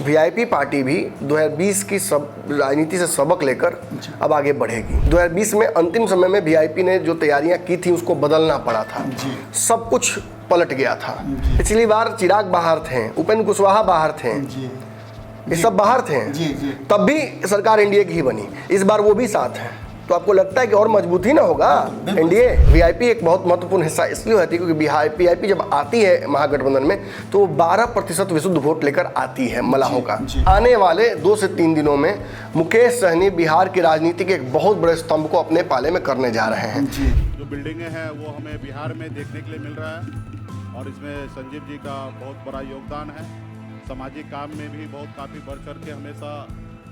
VIP party भी 2020 की राजनीति से सबक लेकर अब आगे बढ़ेगी। 2020 में अंतिम समय में वीआईपी ने जो तैयारियां की थी उसको बदलना पड़ा था, सब कुछ पलट गया था। पिछली बार चिराग बाहर थे, उपेंद्र कुशवाहा बाहर थे, ये सब बाहर थे, तब भी सरकार एनडीए की ही बनी। इस बार वो भी साथ हैं, तो आपको लगता है कि और मजबूत ही ना होगा एनडीए? वीआईपी एक बहुत महत्वपूर्ण हिस्सा इसलिए होती है क्योंकि वीआईपी जब आती है महागठबंधन में तो 12% विशुद्ध वोट लेकर आती है मलाहों का। आने वाले 2 से 3 दिनों में मुकेश सहनी बिहार की राजनीति के एक बहुत बड़े स्तंभ को अपने पाले में करने जा रहे हैं। जो बिल्डिंगें हैं वो हमें बिहार में देखने के लिए मिल रहा है और इसमें संजीव जी का बहुत बड़ा योगदान है। सामाजिक काम में भी बहुत काफ़ी बढ़ चढ़ के हमेशा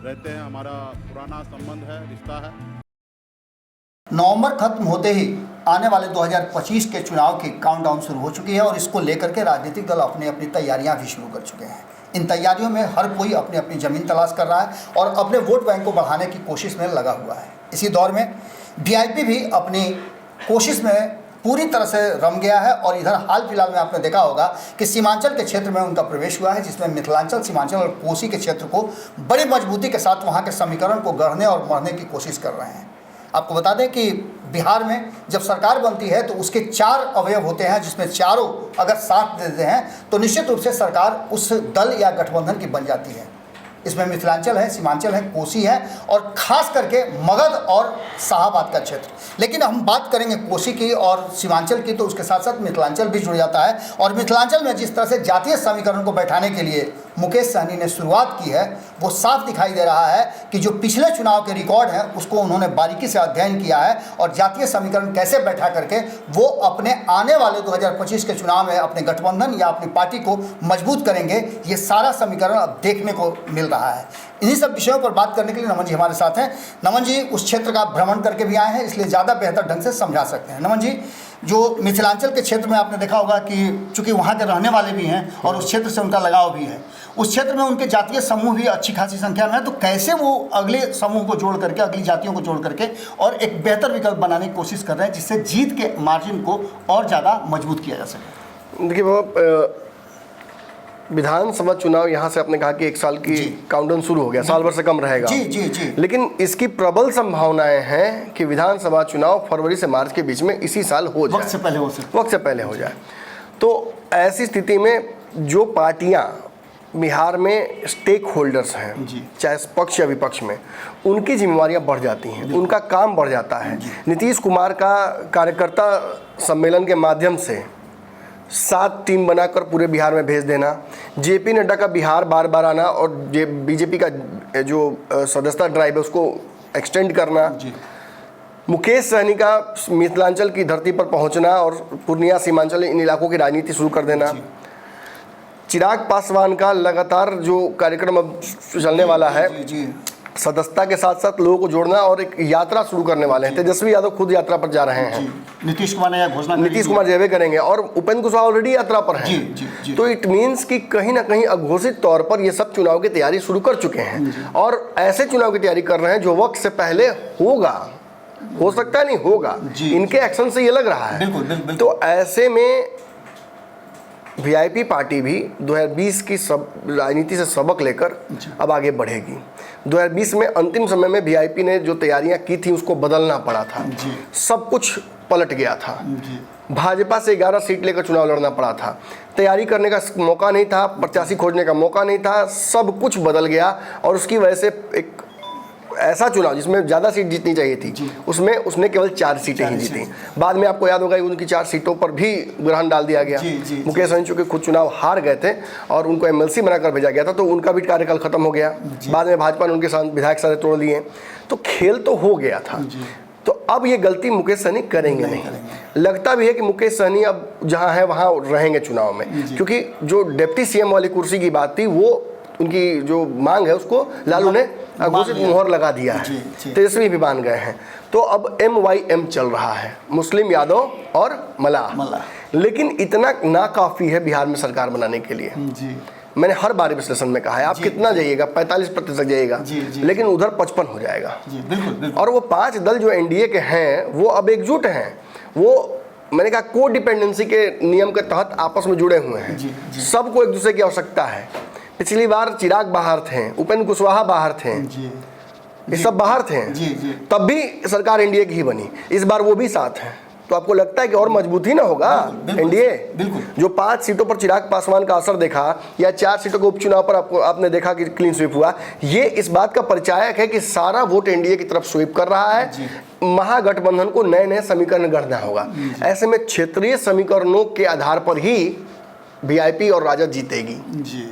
रहते हैं, हमारा पुराना संबंध है, रिश्ता है। नवंबर खत्म होते ही आने वाले 2025 के चुनाव की काउंटडाउन शुरू हो चुकी है और इसको लेकर के राजनीतिक दल अपनी अपनी तैयारियां भी शुरू कर चुके हैं। इन तैयारियों में हर कोई अपनी अपनी ज़मीन तलाश कर रहा है और अपने वोट बैंक को बढ़ाने की कोशिश में लगा हुआ है। इसी दौर में वीआईपी भी अपनी कोशिश में पूरी तरह से रम गया है और इधर हाल फिलहाल में आपने देखा होगा कि सीमांचल के क्षेत्र में उनका प्रवेश हुआ है, जिसमें मिथिलांचल, सीमांचल और कोसी के क्षेत्र को बड़ी मजबूती के साथ वहाँ के समीकरण को गढ़ने और मढ़ने की कोशिश कर रहे हैं। आपको बता दें कि बिहार में जब सरकार बनती है तो उसके 4 अवयव होते हैं, जिसमें चारों अगर साथ देते हैं तो निश्चित रूप से सरकार उस दल या गठबंधन की बन जाती है। इसमें मिथिलांचल है, सीमांचल है, कोसी है और ख़ास करके मगध और शाहाबाद का क्षेत्र। लेकिन हम बात करेंगे कोसी की और सीमांचल की तो उसके साथ साथ मिथिलांचल भी जुड़ जाता है। और मिथिलांचल में जिस तरह से जातीय समीकरण को बैठाने के लिए मुकेश सहनी ने शुरुआत की है वो साफ दिखाई दे रहा है कि जो पिछले चुनाव के रिकॉर्ड हैं उसको उन्होंने बारीकी से अध्ययन किया है और जातीय समीकरण कैसे बैठा करके वो अपने आने वाले 2025 के चुनाव में अपने गठबंधन या अपनी पार्टी को मजबूत करेंगे। ये सारा समीकरण अब देखने को मिल रहा है। इन्हीं सब विषयों पर बात करने के लिए नमन जी हमारे साथ हैं। नमन जी उस क्षेत्र का भ्रमण करके भी आए हैं, इसलिए ज़्यादा बेहतर ढंग से समझा सकते हैं। नमन जी, जो मिथिलांचल के क्षेत्र में आपने देखा होगा कि चूंकि वहाँ के रहने वाले भी हैं और उस क्षेत्र से उनका लगाव भी है, उस क्षेत्र में उनके जातीय समूह भी अच्छी खासी संख्या में है, तो कैसे वो अगले समूह को जोड़ करके, अगली जातियों को जोड़ करके और एक बेहतर विकल्प बनाने की कोशिश कर रहे हैं जिससे जीत के मार्जिन को और ज़्यादा मजबूत किया जा सके? देखिए वो विधानसभा चुनाव यहाँ से आपने कहा कि 1 साल की काउंटडाउन शुरू हो गया, साल भर से कम रहेगा। जी। लेकिन इसकी प्रबल संभावनाएं हैं कि विधानसभा चुनाव फरवरी से मार्च के बीच में इसी साल हो जाए, वक्त से पहले हो जाए। तो ऐसी स्थिति में जो पार्टियां बिहार में स्टेक होल्डर्स हैं, चाहे पक्ष या विपक्ष में, उनकी जिम्मेवारियां बढ़ जाती हैं, उनका काम बढ़ जाता है। नीतीश कुमार का कार्यकर्ता सम्मेलन के माध्यम से 7 टीम बनाकर पूरे बिहार में भेज देना, जेपी नड्डा का बिहार बार बार आना और बीजेपी का जो सदस्यता ड्राइव है उसको एक्सटेंड करना, मुकेश सहनी का मिथिलांचल की धरती पर पहुंचना और पूर्णिया, सीमांचल इन इलाकों की राजनीति शुरू कर देना, चिराग पासवान का लगातार जो कार्यक्रम अब चलने वाला है, सदस्यता के साथ साथ लोगों को जोड़ना और एक यात्रा शुरू करने वाले हैं। तेजस्वी यादव खुद यात्रा पर जा रहे हैं, नीतीश कुमार ने यह घोषणा, नीतीश कुमार जेबे करेंगे और उपेंद्र कुशवाहा ऑलरेडी यात्रा पर हैं। तो इट मीन्स कि कहीं ना कहीं अघोषित तौर पर ये सब चुनाव की तैयारी शुरू कर चुके हैं और ऐसे चुनाव की तैयारी कर रहे हैं जो वक्त से पहले होगा, हो सकता है नहीं होगा, इनके एक्शन से ये लग रहा है। बिल्कुल। तो ऐसे में वीआईपी पार्टी भी 2020 की राजनीति से सबक लेकर अब आगे बढ़ेगी। 2020 में अंतिम समय में वीआईपी ने जो तैयारियां की थी उसको बदलना पड़ा था, सब कुछ पलट गया था। भाजपा से 11 सीट लेकर चुनाव लड़ना पड़ा था, तैयारी करने का मौका नहीं था, प्रत्याशी खोजने का मौका नहीं था, सब कुछ बदल गया और उसकी वजह से एक ऐसा चुनाव जिसमें ज़्यादा सीट जीतनी चाहिए थी उसमें उसने केवल 4 सीटें ही जीती। बाद में आपको याद होगा कि उनकी 4 सीटों पर भी ग्रहण डाल दिया गया। मुकेश सहनी चूंकि खुद चुनाव हार गए थे और उनको एमएलसी बनाकर भेजा गया था तो उनका भी कार्यकाल खत्म हो गया। बाद में भाजपा ने उनके साथ विधायक सारे तोड़ दिए, तो खेल तो हो गया था। तो अब ये गलती मुकेश सहनी करेंगे नहीं। लगता भी है कि मुकेश सहनी अब जहाँ है वहाँ रहेंगे चुनाव में, क्योंकि जो डिप्टी सीएम वाली कुर्सी की बात थी वो उनकी जो मांग है उसको लालू ने घोषित मुहर लगा दिया है, तेजस्वी भी मान गए हैं। तो अब MYM चल रहा है, मुस्लिम यादव और मल्लाह। लेकिन इतना नाकाफी है बिहार में सरकार बनाने के लिए। मैंने हर बार विश्लेषण में कहा है, आप कितना जाइएगा, 45% जाइएगा, लेकिन उधर 55 हो जाएगा। बिल्कुल। और वो 5 दल जो एनडीए के हैं वो अब एकजुट हैं, वो मैंने कहा को डिपेंडेंसी के नियम के तहत आपस में जुड़े हुए हैं। जी, जी। सबको एक दूसरे की आवश्यकता है। पिछली बार चिराग बाहर थे, उपेंद्र कुशवाहा बाहर थे, जी ये सब बाहर थे, जी जी तब भी सरकार एनडीए की ही बनी। इस बार वो भी साथ हैं, तो आपको लगता है कि और मजबूती ना होगा बिल्कुल, एनडीए? बिल्कुल। जो 5 सीटों पर चिराग पासवान का असर देखा या 4 सीटों के उपचुनाव पर आपने देखा कि क्लीन स्वीप हुआ, ये इस बात का परिचायक है कि सारा वोट एनडीए की तरफ स्वीप कर रहा है। महागठबंधन को नए नए समीकरण गढ़ना होगा। ऐसे में क्षेत्रीय समीकरणों के आधार पर ही वीआईपी और राजद जीतेगी। जी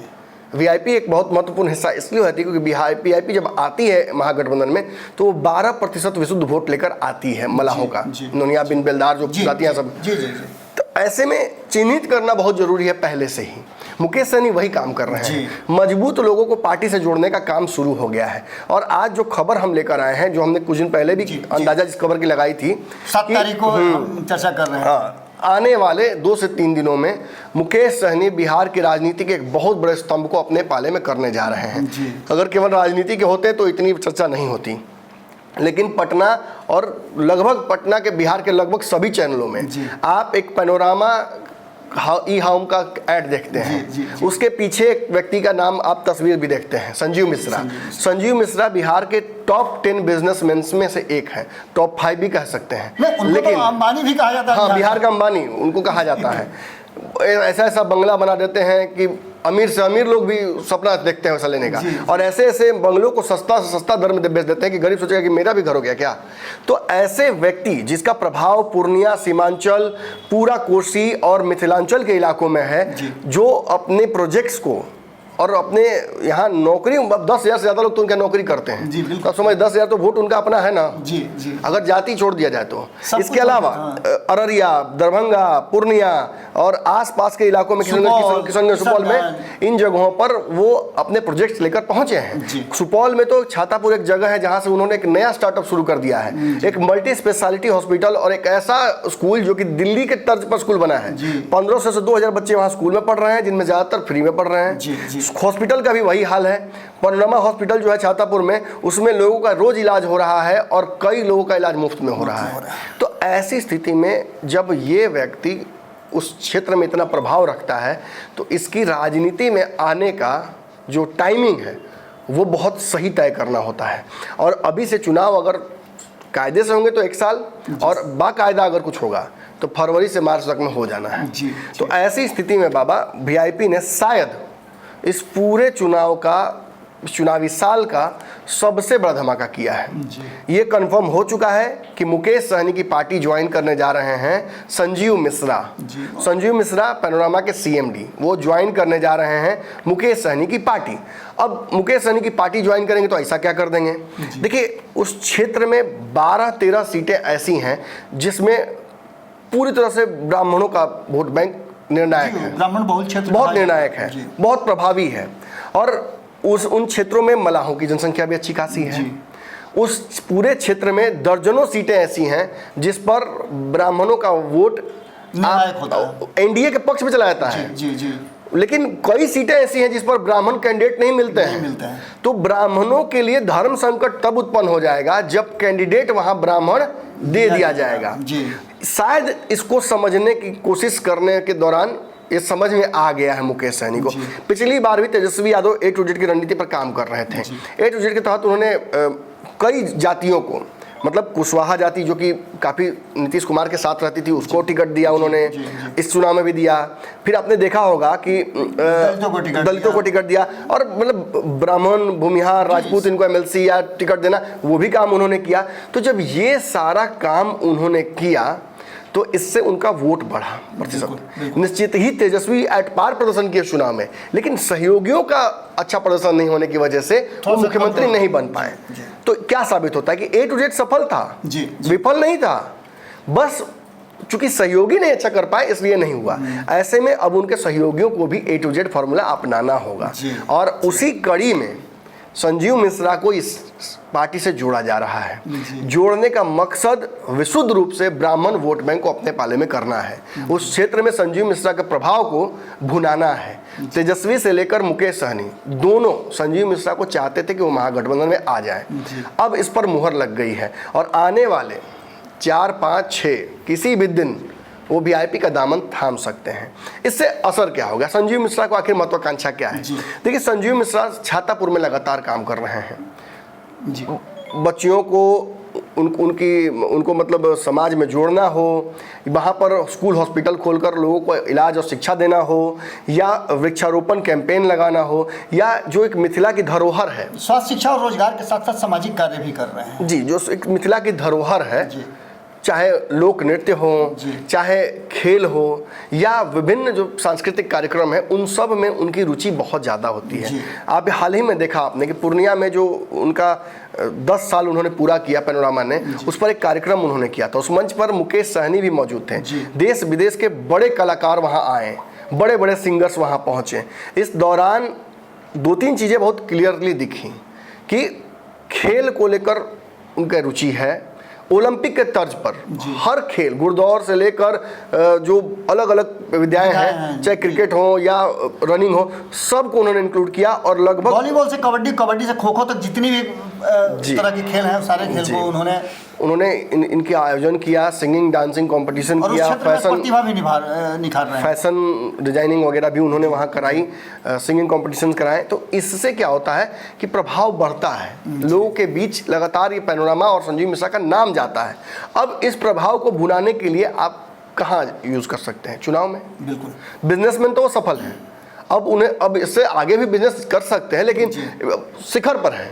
वीआईपी एक बहुत महत्वपूर्ण हिस्सा इसलिए होती है क्योंकि वीआईपी जब आती है महागठबंधन में तो वो 12% विशुद्ध वोट लेकर आती है मलाहों का, नोनिया बिन बेलदार जो जाती हैं सब। जी जी जी तो ऐसे में चिन्हित करना बहुत जरूरी है पहले से ही। मुकेश सहनी वही काम कर रहे हैं, मजबूत लोगों को पार्टी से जोड़ने का काम शुरू हो गया है। और आज जो खबर हम लेकर आए हैं, जो हमने कुछ दिन पहले भी अंदाजा जिस खबर की लगाई थी, 7 तारीख को हम चर्चा कर रहे हैं। हाँ, आने वाले 2 से 3 दिनों में मुकेश सहनी बिहार की राजनीति के एक बहुत बड़े स्तंभ को अपने पाले में करने जा रहे हैं। अगर केवल राजनीति के होते तो इतनी चर्चा नहीं होती, लेकिन पटना और लगभग पटना के बिहार के लगभग सभी चैनलों में आप एक पैनोरामा ई हाउम का ऐड देखते हैं। उसके पीछे एक व्यक्ति का नाम आप तस्वीर भी देखते हैं, संजीव मिश्रा। संजीव मिश्रा बिहार के टॉप 10 बिजनेसमैन में से एक है, टॉप 5 भी कह सकते हैं। लेकिन तो अंबानी भी कहा जाता है। हाँ, बिहार का अंबानी उनको कहा जाता है। ऐसा ऐसा बंगला बना देते हैं कि अमीर से अमीर लोग भी सपना देखते हैं वैसा लेने का, और ऐसे ऐसे बंगलों को सस्ता से सस्ता दर में बेच देते हैं कि गरीब सोचेगा कि मेरा भी घर हो गया क्या। तो ऐसे व्यक्ति जिसका प्रभाव पूर्णिया, सीमांचल, पूरा कोसी और मिथिलांचल के इलाकों में है, जो अपने प्रोजेक्ट्स को और अपने यहाँ नौकरी, 10,000 से ज़्यादा लोग तो उनका नौकरी करते हैं जी, बिल्कुल। समझ 10,000 तो वोट उनका अपना है ना जी जी, अगर जाति छोड़ दिया जाए तो। इसके अलावा अररिया, दरभंगा, पूर्णिया और आसपास के इलाकों में किशनगंज, सुपौल में, इन जगहों पर वो अपने प्रोजेक्ट्स लेकर पहुंचे हैं। सुपौल में तो छातापुर एक जगह है जहां से उन्होंने एक नया स्टार्टअप शुरू कर दिया है, एक मल्टी स्पेशलिटी हॉस्पिटल और एक ऐसा स्कूल जो कि दिल्ली के तर्ज पर स्कूल बना है। 1500 से 2000 बच्चे वहाँ स्कूल में पढ़ रहे हैं, जिनमें ज़्यादातर फ्री में पढ़ रहे हैं। हॉस्पिटल का भी वही हाल है। पैनोरामा हॉस्पिटल जो है छातापुर में, उसमें लोगों का रोज इलाज हो रहा है और कई लोगों का इलाज मुफ्त में हो रहा है। तो ऐसी स्थिति में जब ये व्यक्ति उस क्षेत्र में इतना प्रभाव रखता है तो इसकी राजनीति में आने का जो टाइमिंग है वो बहुत सही तय करना होता है। और अभी से चुनाव अगर कायदे से होंगे तो 1 साल, और बाकायदा अगर कुछ होगा तो फरवरी से मार्च तक में हो जाना है। तो ऐसी स्थिति में बाबा वीआईपी ने शायद इस पूरे चुनावी साल का सबसे बड़ा धमाका किया है। ये कंफर्म हो चुका है कि मुकेश सहनी की पार्टी ज्वाइन करने जा रहे हैं संजीव मिश्रा। संजीव मिश्रा पैनोरामा के सीएमडी, वो ज्वाइन करने जा रहे हैं मुकेश सहनी की पार्टी। अब मुकेश सहनी की पार्टी ज्वाइन करेंगे तो ऐसा क्या कर देंगे? देखिए, उस क्षेत्र में 12-13 सीटें ऐसी हैं जिसमें पूरी तरह से ब्राह्मणों का वोट बैंक निर्णायक है, ब्राह्मण बहुल क्षेत्र बहुत निर्णायक है, बहुत प्रभावी है। और उन क्षेत्रों में मलाहों की जनसंख्या भी अच्छी खासी है। उस पूरे क्षेत्र में दर्जनों सीटें ऐसी हैं जिस पर ब्राह्मणों का वोट एनडीए के पक्ष में चला जाता है। जी जी, लेकिन कई सीटें ऐसी हैं जिस पर ब्राह्मण कैंडिडेट नहीं मिलते हैं। तो ब्राह्मणों के लिए धर्म संकट तब उत्पन्न हो जाएगा जब कैंडिडेट वहां ब्राह्मण दे दिया जाएगा। शायद इसको समझने की कोशिश करने के दौरान ये समझ में आ गया है मुकेश सहनी को। पिछली बार भी Tejashwi Yadav A to Z की रणनीति पर काम कर रहे थे। A to Z के तहत उन्होंने कई जातियों को, मतलब कुशवाहा जाति जो कि काफ़ी नीतीश कुमार के साथ रहती थी, उसको टिकट दिया उन्होंने, इस चुनाव में भी दिया। फिर आपने देखा होगा कि दलितों को टिकट दिया, और मतलब ब्राह्मण, भूमिहार, राजपूत, इनको MLC या टिकट देना, वो भी काम उन्होंने किया। तो जब ये सारा काम उन्होंने किया तो इससे उनका वोट बढ़ा प्रतिशत। निश्चित ही तेजस्वी एट पार प्रदर्शन किए चुनाव में, लेकिन सहयोगियों का अच्छा प्रदर्शन नहीं होने की वजह से वो मुख्यमंत्री नहीं बन पाए। तो क्या साबित होता है कि A to Z सफल था, विफल नहीं था, बस चूंकि सहयोगी नहीं अच्छा कर पाए इसलिए नहीं हुआ। ऐसे में अब उनके सहयोगियों को भी A to Z फॉर्मूला अपनाना होगा, और उसी कड़ी में संजीव मिश्रा को इस पार्टी से जोड़ा जा रहा है। जोड़ने का मकसद विशुद्ध रूप से ब्राह्मण वोट बैंक को अपने पाले में करना है। उस क्षेत्र में संजीव मिश्रा के प्रभाव को भुनाना है। तेजस्वी से लेकर मुकेश सहनी दोनों संजीव मिश्रा को चाहते थे कि वो महागठबंधन में आ जाए। अब इस पर मुहर लग गई है, और आने वाले 4, 5, 6 किसी भी दिन वो वीआईपी का दामन थाम सकते हैं। इससे असर क्या होगा? संजीव मिश्रा को आखिर महत्वाकांक्षा क्या है? देखिए, संजीव मिश्रा छातापुर में लगातार काम कर रहे हैं जी। बच्चियों को उनको मतलब समाज में जोड़ना हो, वहाँ पर स्कूल हॉस्पिटल खोलकर लोगों को इलाज और शिक्षा देना हो, या वृक्षारोपण कैंपेन लगाना हो, या जो एक मिथिला की धरोहर है, स्वास्थ्य, शिक्षा और रोजगार के साथ साथ सामाजिक कार्य भी कर रहे हैं जी, जो एक मिथिला की धरोहर है जी। चाहे लोक नृत्य हो, जी। चाहे खेल हो, या विभिन्न जो सांस्कृतिक कार्यक्रम है, उन सब में उनकी रुचि बहुत ज़्यादा होती है। जी। आप हाल ही में देखा आपने कि पूर्णिया में जो उनका 10 साल उन्होंने पूरा किया पैनोरामा ने, उस पर एक कार्यक्रम उन्होंने किया था। उस मंच पर मुकेश सहनी भी मौजूद थे। देश विदेश के बड़े कलाकार वहाँ आए, बड़े बड़े सिंगर्स वहाँ पहुँचे। इस दौरान 2-3 चीज़ें बहुत क्लियरली दिखी कि खेल को लेकर उनका रुचि है। ओलंपिक के तर्ज पर हर खेल, गुड़दौड़ से लेकर जो अलग अलग विद्याएं हैं, चाहे क्रिकेट हो या रनिंग हो, सबको उन्होंने इंक्लूड किया। और लगभग वॉलीबॉल से कबड्डी, कबड्डी से खो खो तक जितनी भी तरह के खेल हैं, सारे खेल को उन्होंने इनके आयोजन किया। सिंगिंग, डांसिंग कंपटीशन किया, प्रतिभा भी निखार रहे हैं। फैशन डिजाइनिंग वगैरह भी उन्होंने वहाँ कराई, सिंगिंग कंपटीशन कराए। तो इससे क्या होता है कि प्रभाव बढ़ता है, लोगों के बीच लगातार ये पैनोरामा और संजीव मिश्रा का नाम जाता है। अब इस प्रभाव को भुनाने के लिए आप कहाँ यूज़ कर सकते हैं? चुनाव में। बिल्कुल। बिजनेसमैन तो वो सफल हैं, अब इससे आगे भी बिजनेस कर सकते हैं, लेकिन शिखर पर हैं।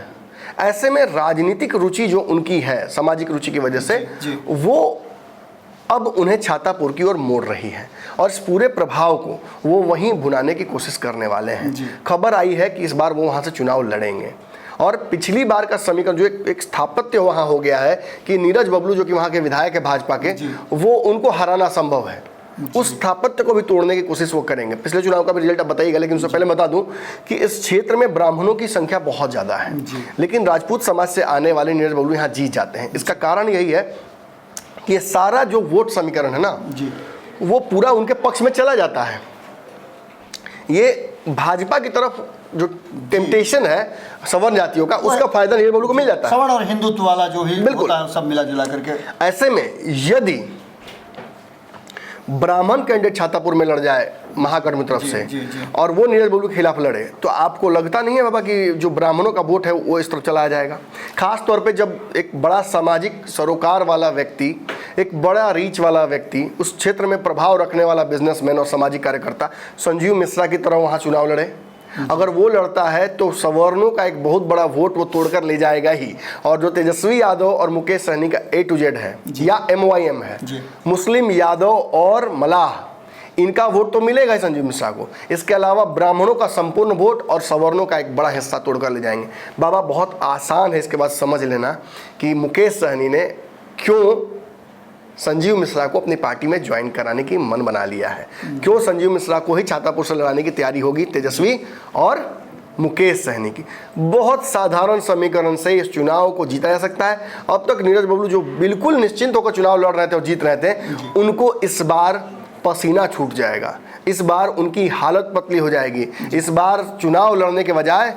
ऐसे में राजनीतिक रुचि जो उनकी है, सामाजिक रुचि की वजह से, वो अब उन्हें छातापुर की ओर मोड़ रही है, और इस पूरे प्रभाव को वो वहीं भुनाने की कोशिश करने वाले हैं। खबर आई है कि इस बार वो वहाँ से चुनाव लड़ेंगे, और पिछली बार का समीकरण जो एक स्थापत्य वहाँ हो गया है कि नीरज बबलू जो कि वहाँ के विधायक है भाजपा के, वो उनको हराना संभव है। उस स्थापत्य को भी तोड़ने की कोशिश वो करेंगे। पिछले चुनाव का भी रिजल्ट अब बताइएगा, लेकिन उससे पहले बता दूं कि इस क्षेत्र में ब्राह्मणों की संख्या बहुत ज़्यादा है, लेकिन राजपूत समाज से आने वाले नीरज बबलू यहाँ जीत जाते हैं। इसका कारण यही है कि ये सारा जो वोट समीकरण है ना, वो पूरा उनके पक्ष में चला जाता है। ये भाजपा की तरफ जो टेम्पटेशन है सवर्ण जातियों का, उसका फायदा नीरज बबलू को मिल जाता है। सवर्ण और हिंदुत्व वाला जो ही बिल्कुल होता है, सब मिला जुला करके। ऐसे में यदि ब्राह्मण कैंडिडेट छातापुर में लड़ जाए महागठबंधन तरफ से, और वो नीरज बबलू के खिलाफ लड़े, तो आपको लगता नहीं है बाबा कि जो ब्राह्मणों का वोट है वो इस तरफ चला जाएगा? खास तौर पे जब एक बड़ा सामाजिक सरोकार वाला व्यक्ति, एक बड़ा रीच वाला व्यक्ति, उस क्षेत्र में प्रभाव रखने वाला बिजनेसमैन और सामाजिक कार्यकर्ता संजीव मिश्रा की तरह वहाँ चुनाव लड़े। अगर वो लड़ता है तो सवर्णों का एक बहुत बड़ा वोट वो तोड़कर ले जाएगा ही। और जो तेजस्वी यादव और मुकेश सहनी का A to Z है या MYM है, मुस्लिम यादव और मलाह, इनका वोट तो मिलेगा ही संजीव मिश्रा को। इसके अलावा ब्राह्मणों का संपूर्ण वोट और सवर्णों का एक बड़ा हिस्सा तोड़कर ले जाएंगे। बाबा बहुत आसान है इसके बाद समझ लेना कि मुकेश सहनी ने क्यों संजीव मिश्रा को अपनी पार्टी में ज्वाइन कराने की मन बना लिया है, क्यों संजीव मिश्रा को ही छातापुर से लड़ाने की तैयारी होगी तेजस्वी और मुकेश सहनी की। बहुत साधारण समीकरण से इस चुनाव को जीता जा सकता है। अब तक नीरज बबलू जो बिल्कुल निश्चिंत होकर चुनाव लड़ रहे थे और जीत रहे थे, उनको इस बार पसीना छूट जाएगा, इस बार उनकी हालत पतली हो जाएगी। इस बार चुनाव लड़ने के बजाय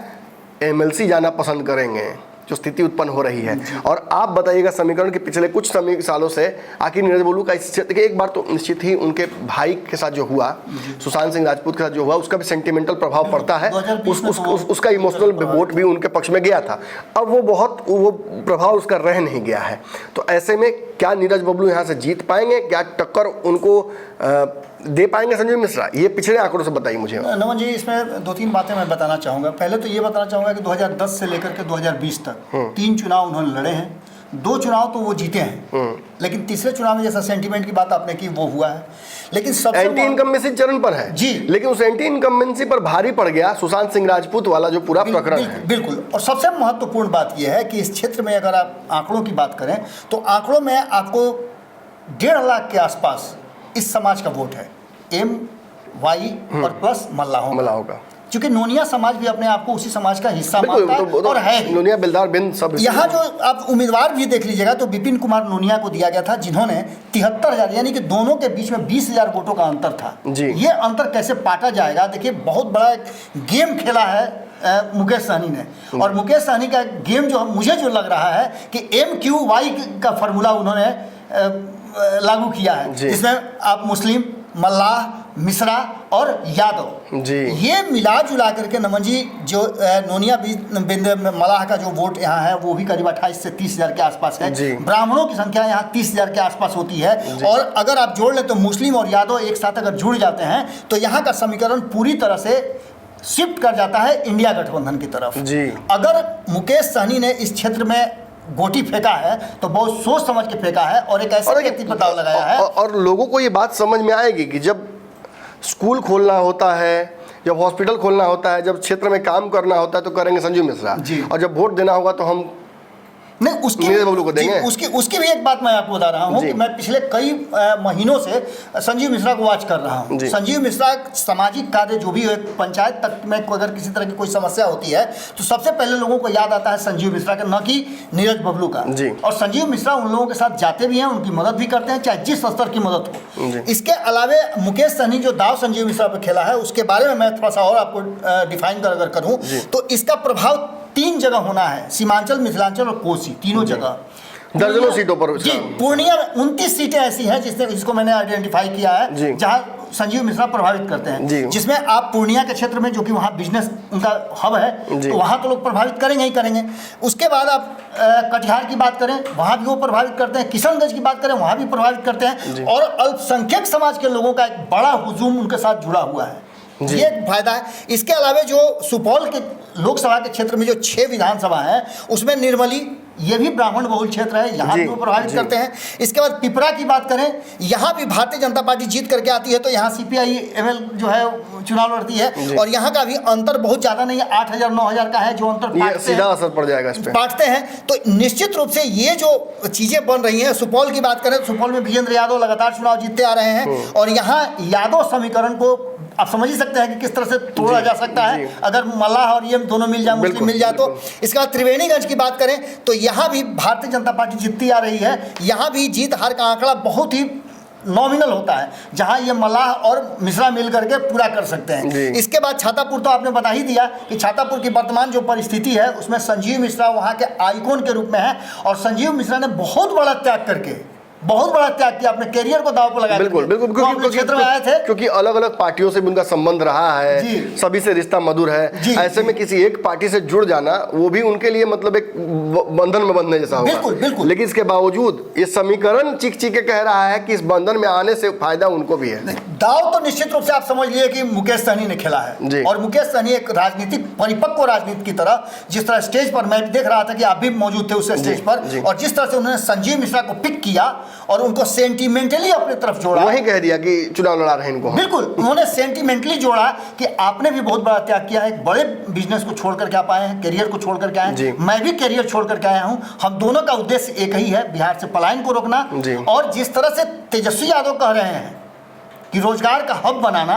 MLC जाना पसंद करेंगे, जो स्थिति उत्पन्न हो रही है। और आप बताइएगा समीकरण कि पिछले कुछ सालों से आखिर नीरज बबलू का इस क्षेत्र के, एक बार तो निश्चित ही उनके भाई के साथ जो हुआ, सुशांत सिंह राजपूत के साथ जो हुआ, उसका भी सेंटिमेंटल प्रभाव पड़ता है, उसका इमोशनल वोट भी उनके पक्ष में गया था। अब वो प्रभाव उसका रह नहीं गया है। तो ऐसे में क्या नीरज बबलू यहाँ से जीत पाएंगे? क्या टक्कर उनको दे पाएंगे संजीव मिश्रा? ये पिछले आंकड़ों से बताइए मुझे। नमन जी, इसमें 2-3 बातें मैं बताना चाहूँगा। पहले तो ये बताना चाहूँगा कि 2010 से लेकर के 2020 तक 3 चुनाव उन्होंने लड़े हैं। 2 चुनाव तो वो जीते हैं, लेकिन तीसरे चुनाव में जैसा सेंटीमेंट की बात आपने की वो हुआ है। लेकिन सबसे एंटी इनकम्बेंसी चरण पर है जी, लेकिन उस एंटी इनकम्बेंसी पर भारी पड़ गया सुशांत सिंह राजपूत वाला जो पूरा प्रकरण है। बिल्कुल। और सबसे महत्वपूर्ण बात यह है कि इस क्षेत्र में अगर आप आंकड़ों की बात करें तो आंकड़ों में आपको 1.5 लाख के आसपास इस समाज का वोट है, MY और प्लस मल्लाहों का। क्योंकि नोनिया समाज भी अपने आप को उसी समाज का हिस्सा मानता है और है। नोनिया, बिलदार, बिंद सब। यहाँ जो आप उम्मीदवार भी देख लीजिएगा तो विपिन कुमार नोनिया को दिया गया था, जिन्होंने 73,000, यानी कि दोनों के बीच में 20,000 वोटों का अंतर था। ये अंतर कैसे पाटा जाएगा? देखिए, बहुत बड़ा गेम खेला है मुकेश सहनी ने। और मुकेश सहनी का गेम जो मुझे जो लग रहा है कि MQY का फॉर्मूला उन्होंने लागू किया है, जी। जिसमें आप मुस्लिम, मल्लाह, मिश्रा और यादव, जी। ये मिला जुला करके नमन जी जो नोनिया बिंद मलाह का जो वोट यहाँ है वो भी करीब 28 से 30 हज़ार के आसपास है। जी। ब्राह्मणों की संख्या यहाँ 30 हज़ार के आसपास होती है, और अगर आप जोड़ लें तो मुस्लिम और यादव एक साथ अगर जुड़ जाते हैं तो यहाँ का समीकरण पूरी तरह से शिफ्ट कर जाता है इंडिया गठबंधन की तरफ। जी। अगर मुकेश सहनी ने इस क्षेत्र में गोटी फेंका है तो बहुत सोच समझ के फेंका है और एक ऐसे व्यक्ति पर दाव लगाया है। और लोगों को ये बात समझ में आएगी कि जब स्कूल खोलना होता है, जब हॉस्पिटल खोलना होता है, जब क्षेत्र में काम करना होता है तो करेंगे संजीव मिश्रा, और जब वोट देना होगा तो हम नहीं उसकी नीरज बबलू को देंगे। उसकी भी एक बात मैं आपको बता रहा हूँ कि मैं पिछले कई महीनों से संजीव मिश्रा को वॉच कर रहा हूँ। संजीव मिश्रा सामाजिक कार्य जो भी है, पंचायत तक में अगर किसी तरह की कोई समस्या होती है तो सबसे पहले लोगों को याद आता है संजीव मिश्रा का, न कि नीरज बबलू का। और संजीव मिश्रा उन लोगों के साथ जाते भी हैं, उनकी मदद भी करते हैं, चाहे जिस स्तर की मदद हो। इसके अलावे मुकेश सहनी जो दाव संजीव मिश्रा पर खेला है उसके बारे में मैं थोड़ा सा और आपको डिफाइन अगर करूँ तो इसका प्रभाव 3 जगह होना है, सीमांचल, मिथिलांचल और कोसी, तीनों जगह दर्जनों सीटों पर। जी, पूर्णिया में 29 सीटें ऐसी हैं जिसको मैंने आइडेंटिफाई किया है जहां संजीव मिश्रा प्रभावित करते हैं, जिसमें आप पूर्णिया के क्षेत्र में जो कि वहाँ बिजनेस उनका हब है तो वहाँ तो लोग प्रभावित करेंगे ही करेंगे। उसके बाद आप कटिहार की बात करें, वहाँ भी वो प्रभावित करते हैं, किशनगंज की बात करें, वहाँ भी प्रभावित करते हैं, और अल्पसंख्यक समाज के लोगों का एक बड़ा हुजूम उनके साथ जुड़ा हुआ है, ये एक फायदा है। इसके अलावा जो सुपौल के लोकसभा के क्षेत्र में जो 6 विधानसभा है उसमें निर्मली, ये भी ब्राह्मण बहुल क्षेत्र है, यहाँ भी वो प्रभावित करते हैं। इसके बाद पिपरा की बात करें, यहाँ भी भारतीय जनता पार्टी जीत करके आती है तो यहाँ CPI-ML जो है चुनाव लड़ती है, और यहाँ का भी अंतर बहुत ज़्यादा नहीं है, 8,000 9,000 का है जो अंतर सीधा असर पड़ जाएगा इस पे बांटते हैं। तो निश्चित रूप से ये जो चीज़ें बन रही हैं, सुपौल की बात करें तो सुपौल में विजेंद्र यादव लगातार चुनाव जीतते आ रहे हैं, और यहाँ यादव समीकरण को आप समझ ही सकते हैं कि किस तरह से तोड़ा जा सकता है अगर मल्लाह और ये दोनों मिल जाए, मुस्लिम मिल जाए तो। इसके बाद त्रिवेणीगंज की बात करें तो यहाँ भी भारतीय जनता पार्टी जीतती आ रही है, यहाँ भी जीत हार का आंकड़ा बहुत ही नॉमिनल होता है, जहां ये मल्लाह और मिश्रा मिल करके पूरा कर सकते हैं। इसके बाद छातापुर तो आपने बता ही दिया कि छातापुर की वर्तमान जो परिस्थिति है उसमें संजीव मिश्रा वहां के आइकॉन के रूप में है, और संजीव मिश्रा ने बहुत बड़ा त्याग करके, बहुत बड़ा त्याग किया, अपने कैरियर को दांव पर लगाया। बिल्कुल बिल्कुल, क्योंकि क्षेत्र में आए थे, क्योंकि अलग अलग पार्टियों से भी उनका संबंध रहा है, सभी से रिश्ता मधुर है, ऐसे में किसी एक पार्टी से जुड़ जाना वो भी उनके लिए मतलब एक बंधन में बंधने जैसा होगा। बिल्कुल बिल्कुल। लेकिन इसके बावजूद ये समीकरण चिक चिक के कह रहा है कि इस बंधन में आने से फायदा उनको भी है। दाव तो निश्चित रूप से आप समझ लिए कि मुकेश सहनी ने खेला है, और मुकेश सहनी एक राजनीतिक परिपक्व राजनीति की तरह, जिस तरह स्टेज पर मैं देख रहा था कि आप भी मौजूद थे उस स्टेज पर, और जिस तरह से उन्होंने संजीव मिश्रा को पिक किया और उनको सेंटिमेंटली अपनी तरफ जोड़ा, वही कह दिया कि चुनाव लड़ा रहे इनको। बिल्कुल, उन्होंने सेंटिमेंटली जोड़ा कि आपने भी बहुत बड़ा त्याग किया है, एक बड़े बिजनेस को छोड़ करके आप आए हैं, करियर को छोड़ करके आए हैं, मैं भी करियर छोड़ करके आया हूं, हम दोनों का उद्देश्य एक ही है, बिहार से पलायन को रोकना। और जिस तरह से तेजस्वी यादव कह रहे हैं कि रोजगार का हब बनाना,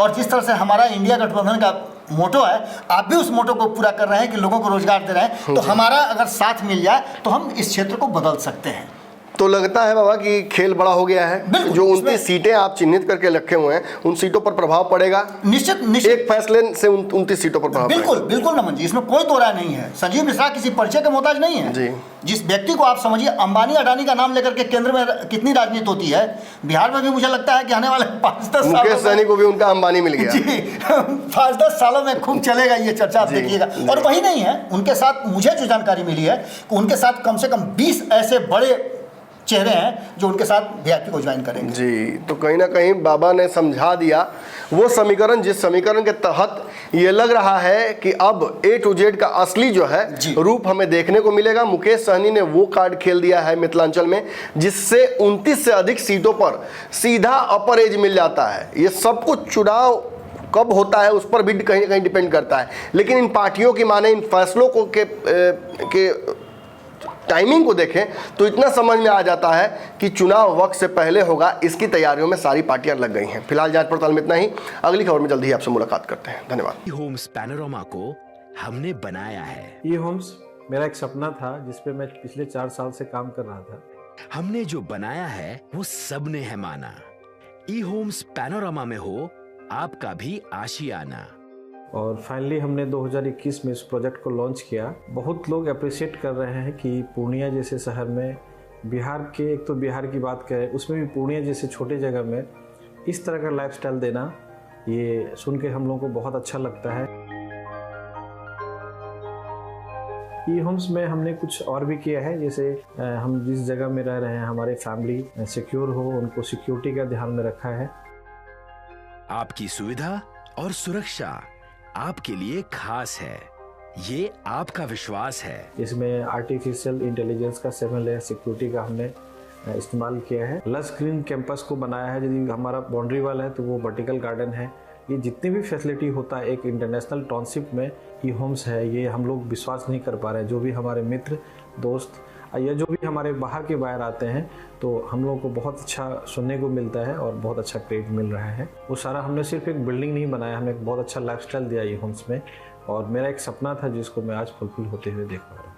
और जिस तरह से हमारा इंडिया गठबंधन का मोटो है, आप भी उस मोटो को पूरा कर रहे हैं कि लोगों को रोजगार दे रहे हैं, तो हमारा अगर साथ मिल जाए तो हम इस क्षेत्र को बदल सकते हैं। तो लगता है बाबा कि खेल बड़ा हो गया है, जो 29 सीटें आप चिन्हित करके रखे हुए हैं उन सीटों पर प्रभाव पड़ेगा, निश्चित एक फैसले से 29 सीटों पर प्रभाव बिल्कुल पड़ेगा। बिल्कुल नमन जी, इसमें कोई दो राय नहीं है। संजीव मिश्रा किसी परिचय के मोहताज नहीं है जी। जिस व्यक्ति को आप समझिए, अंबानी अडानी का नाम लेकर के केंद्र में कितनी राजनीति होती है, बिहार में भी मुझे लगता है कि आने वाले 5-10 सालों मुकेश सहनी को भी उनका अंबानी मिल गया जी 5-10 सालों में खूब चलेगा ये चर्चा, आप देखिएगा। और वही नहीं है, उनके साथ मुझे जो जानकारी मिली है कि उनके साथ कम से कम 20 ऐसे बड़े चेहरे हैं जो उनके साथ वीआईपी को ज्वाइन करेंगे जी। तो कहीं ना कहीं बाबा ने समझा दिया वो समीकरण, जिस समीकरण के तहत ये लग रहा है कि अब A to Z का असली जो है रूप हमें देखने को मिलेगा। मुकेश सहनी ने वो कार्ड खेल दिया है मिथिलांचल में, जिससे 29 से अधिक सीटों पर सीधा अपर एज मिल जाता है। ये सब कुछ चुनाव कब होता है उस पर भी कहीं ना कहीं डिपेंड करता है, लेकिन इन पार्टियों की माने, इन फैसलों को के टाइमिंग को देखें तो इतना समझ में आ जाता है कि चुनाव वक्त से पहले होगा। इसकी तैयारियों में सारी पार्टियां लग गई हैं। फिलहाल जांच पड़ताल में इतना ही, अगली खबर में जल्दी ही आपसे मुलाकात करते हैं। धन्यवाद। होम्स पैनोरामा को हमने बनाया है। ये होम्स मेरा एक सपना था जिस पे मैं पिछले 4 साल से काम कर रहा था। हमने जो बनाया है वो सबने है माना। ई होम्स पैनोरामा में हो आपका भी आशियाना। और फाइनली हमने 2021 में इस प्रोजेक्ट को लॉन्च किया। बहुत लोग अप्रिशिएट कर रहे हैं कि पूर्णिया जैसे शहर में बिहार के, एक तो बिहार की बात करें, उसमें भी पूर्णिया जैसे छोटे जगह में इस तरह का लाइफस्टाइल देना, ये सुन के हम लोगों को बहुत अच्छा लगता है। ई होम्स में हमने कुछ और भी किया है, जैसे हम जिस जगह में रह रहे हैं हमारे फैमिली सिक्योर हो, उनको सिक्योरिटी का ध्यान में रखा है। आपकी सुविधा और सुरक्षा आपके लिए खास है, ये आपका विश्वास है। इसमें आर्टिफिशियल इंटेलिजेंस का 7 लेयर सिक्योरिटी का हमने इस्तेमाल किया है। लस ग्रीन कैंपस को बनाया है, यदि हमारा बाउंड्री वाल है तो वो वर्टिकल गार्डन है। ये जितनी भी फैसिलिटी होता है एक इंटरनेशनल टाउनशिप में, ई होम्स है, ये हम लोग विश्वास नहीं कर पा रहे हैं। जो भी हमारे मित्र दोस्त या जो भी हमारे बाहर के बाहर आते हैं तो हम लोगों को बहुत अच्छा सुनने को मिलता है और बहुत अच्छा क्रेडिट मिल रहा है। वो सारा हमने सिर्फ एक बिल्डिंग नहीं बनाया, हमने एक बहुत अच्छा लाइफस्टाइल दिया ई होम्स में, और मेरा एक सपना था जिसको मैं आज फुलफिल होते हुए देख पा रहा हूँ।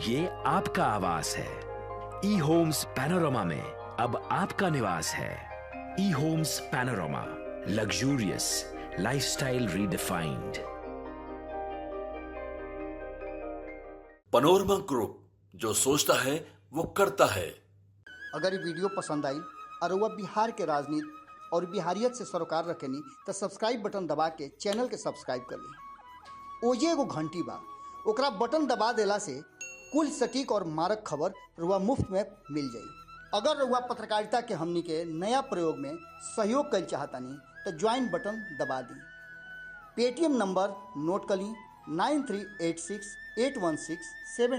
ये आपका आवास है। ई होम्स पैनोरामा में अब आपका निवास है। E homes Panorama, luxurious lifestyle redefined. Panorama group, जो सोचता है वो करता है। अगर ये वीडियो पसंद आई और वह बिहार के राजनीति और बिहारियत से सरोकार रखेनी तो सब्सक्राइब बटन दबा के चैनल के सब्सक्राइब कर ली। ओजे एगो घंटी बा, ओकरा बटन दबा देला से कुल सटीक और मारक खबर रुआ मुफ्त में मिल जाई। अगर रुआ पत्रकारिता के हमनी के नया प्रयोग में सहयोग कर चाहतानी तो ज्वाइन बटन दबा दी। पेटीएम नंबर नोट कर ली 93868167